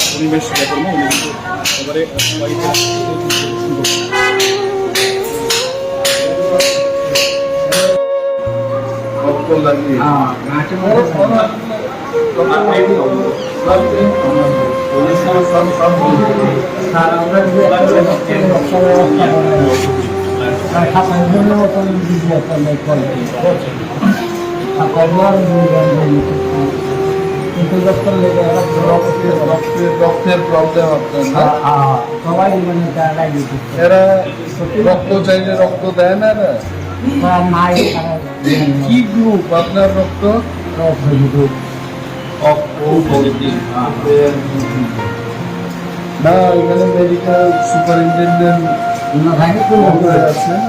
পরিবেশ দেববর্মা উনি কিন্তু এবারে রক্তের প্রবলেম আপনার এরা রক্ত চাইলে রক্ত দেয় না কি গ্রুপ আপনার রক্ত না এখানে মেডিকেল সুপারিনটেন্ডেন্ট আছেন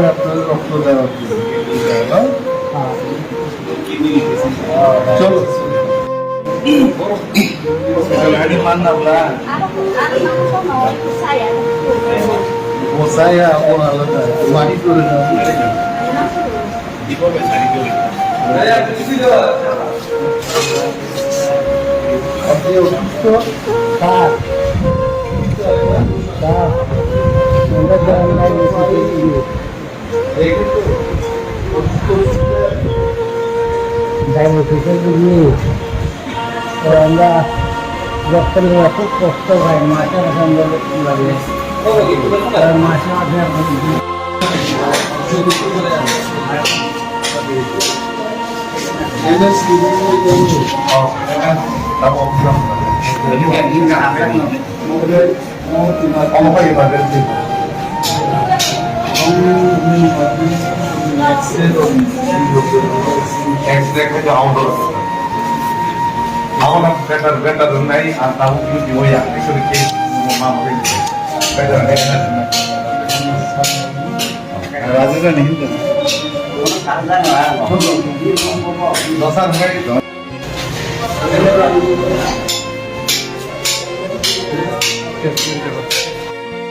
আপনার রক্ত দেওয়া চলো saya aku alat mati turun di bawah sari dulu saya di sini oke untuk tak sudah jalan lagi itu saya mau pikir dulu orang dokter aku kosto kayak macam sambil lagi masih ada राजा नहीं तो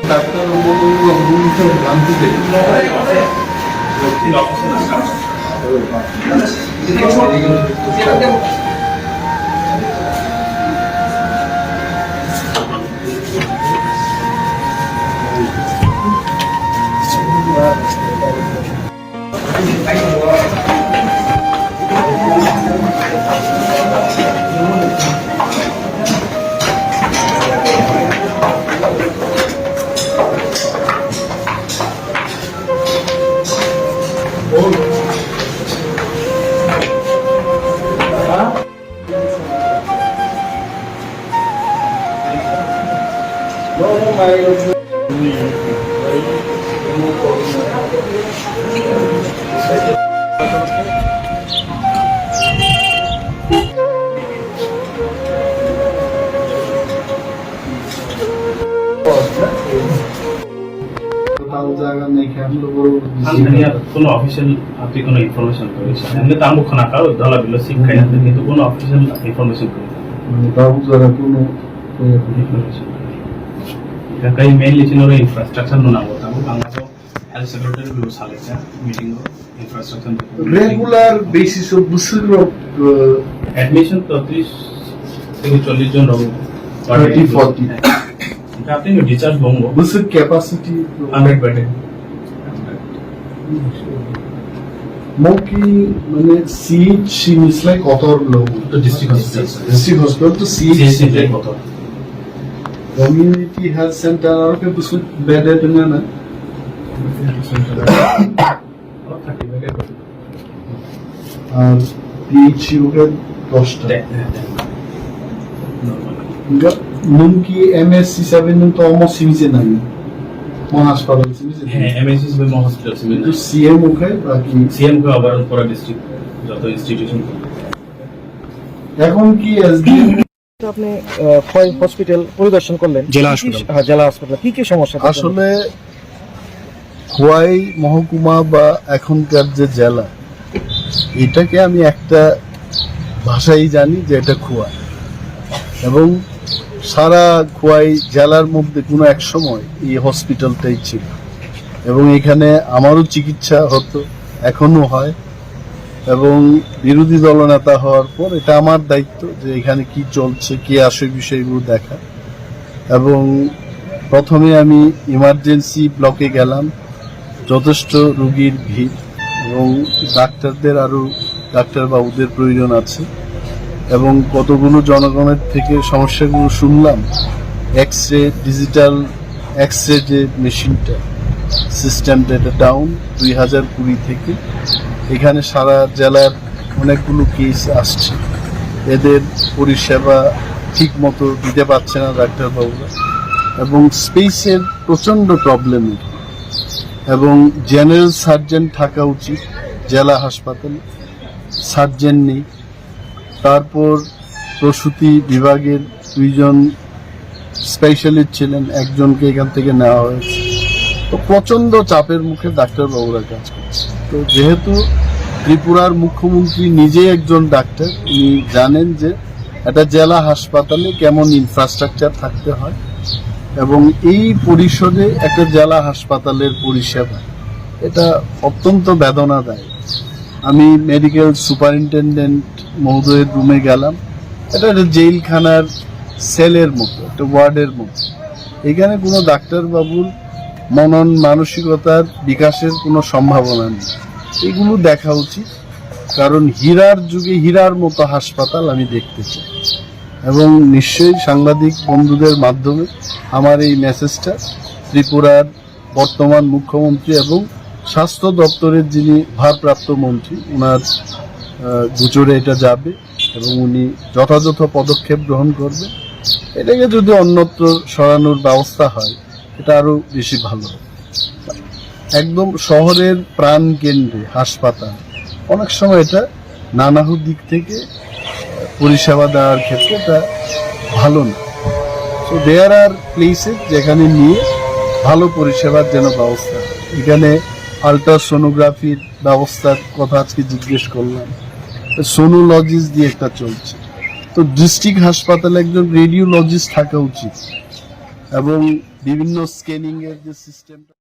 doctor কোনো official আপনি কোনো information করেছেন এমনি তো আমুখ না কারো ধলা বিল শিক্ষাই আছে কিন্তু কোনো অফিসিয়াল ইনফরমেশন করেছেন বাবু যারা কোনো ইনফরমেশন कहीं मेनली चिनोरे इंफ्रास्ट्रक्चर नुना होता है बांग्ला तो हेल्थ सेक्रेटरी भी उसाले चा मीटिंग हो इंफ्रास्ट्रक्चर रेगुलर बेसिस ऑफ बुसुल एडमिशन तो 30 से 40 जन रहो 30 40 আপনি ডিচার্জ বঙ্গ বুসুল ক্যাপাসিটি 100 বেড মোকি মানে সিট সিমস লাইক অথর লো তো ডিস্ট্রিক্ট হসপিটাল তো সিট কত community health center और के कुछ बेड है तुम्हें ना और PHU के दोस्त नुनकी MSC 7 नुन तो almost सिमिसे नहीं महास्पताल सिमिसे हैं MSC 7 महास्पताल सिमिसे तो CM है बाकी CM का आवारण पूरा डिस्ट्रिक्ट जो तो इंस्टीट्यूशन এখন কি SDM আপনি খোয়াই হসপিটাল পরিদর্শন করলেন জেলা হাসপাতাল কি কি সমস্যা আসলে খোয়াই মহকুমা বা এখনকার যে জেলা এটাকে আমি একটা ভাষাই জানি যে এটা খোয়াই এবং সারা খোয়াই জেলার মধ্যে কোনো এক সময় এই হসপিটালটাই ছিল এবং এখানে আমারও চিকিৎসা হতো এখনো হয় এবং বিরোধী দলনেতা হওয়ার পর এটা আমার দায়িত্ব যে এখানে কি চলছে, কি আসে বিষয়গুলো দেখা। এবং প্রথমে আমি ইমার্জেন্সি ব্লকে গেলাম, যথেষ্ট রোগীর ভিড় এবং ডাক্তারদের আরও ডাক্তারবাবুদের প্রয়োজন আছে এবং কতগুলো জনগণের থেকে সমস্যাগুলো শুনলাম। ডিজিটাল এক্স-রে যে মেশিনটা সিস্টেমটা এটা ডাউন 2020 থেকে। এখানে সারা জেলার অনেকগুলো কেস আসছে, এদের পরিষেবা ঠিক মতো দিতে পারছে না ডাক্তারবাবুরা এবং স্পেসের প্রচণ্ড প্রবলেম। এবং জেনারেল সার্জন থাকা উচিত জেলা হাসপাতালে, সার্জন নেই। তারপর প্রসূতি বিভাগের 2 জন স্পেশালিস্ট ছিলেন, একজনকে এখান থেকে নেওয়া হয়েছে। তো প্রচণ্ড চাপের মুখে ডাক্তারবাবুরা কাজ করছে। তো যেহেতু ত্রিপুরার মুখ্যমন্ত্রী নিজে একজন ডাক্তার, উনি জানেন যে একটা জেলা হাসপাতালে কেমন ইনফ্রাস্ট্রাকচার থাকতে হয় এবং এই পরিষদে একটা জেলা হাসপাতালের পরিষেবা এটা অত্যন্ত বেদনাদায়ক। আমি মেডিকেল সুপারিনটেন্ডেন্ট মহোদয়ের রুমে গেলাম, এটা একটা জেলখানার সেলের মতো, একটা ওয়ার্ডের মতো। এখানে কোনো ডাক্তারবাবুর মনন মানসিকতার বিকাশের কোনো সম্ভাবনা নেই। এগুলো দেখা উচিত, কারণ হীরার যুগে হীরার মতো হাসপাতাল আমি দেখতে চাই। এবং নিশ্চয়ই সাংবাদিক বন্ধুদের মাধ্যমে আমার এই মেসেজটা ত্রিপুরার বর্তমান মুখ্যমন্ত্রী এবং স্বাস্থ্য দপ্তরের যিনি ভারপ্রাপ্ত মন্ত্রী, ওনার গোচরে এটা যাবে এবং উনি যথাযথ পদক্ষেপ গ্রহণ করবেন। এটাকে যদি অন্যত্র সরানোর ব্যবস্থা হয় এটা আরও বেশি ভালো। একদম শহরের প্রাণ কেন্দ্রে হাসপাতাল, অনেক সময় এটা নানাহু দিক থেকে পরিষেবা দেওয়ার ক্ষেত্রে এটা ভালো না। সো দেয়ার আর প্লেসেস যেখানে নিয়ে ভালো পরিষেবার যেন ব্যবস্থা। এখানে আলট্রাসোনোগ্রাফির ব্যবস্থার কথা আজকে জিজ্ঞেস করলাম, সোনোলজিস্ট দিয়ে একটা চলছে। তো ডিস্ট্রিক্ট হাসপাতালে একজন রেডিওলজিস্ট থাকা উচিত এবং বিভিন্ন স্ক্যানিং এর যে সিস্টেমটা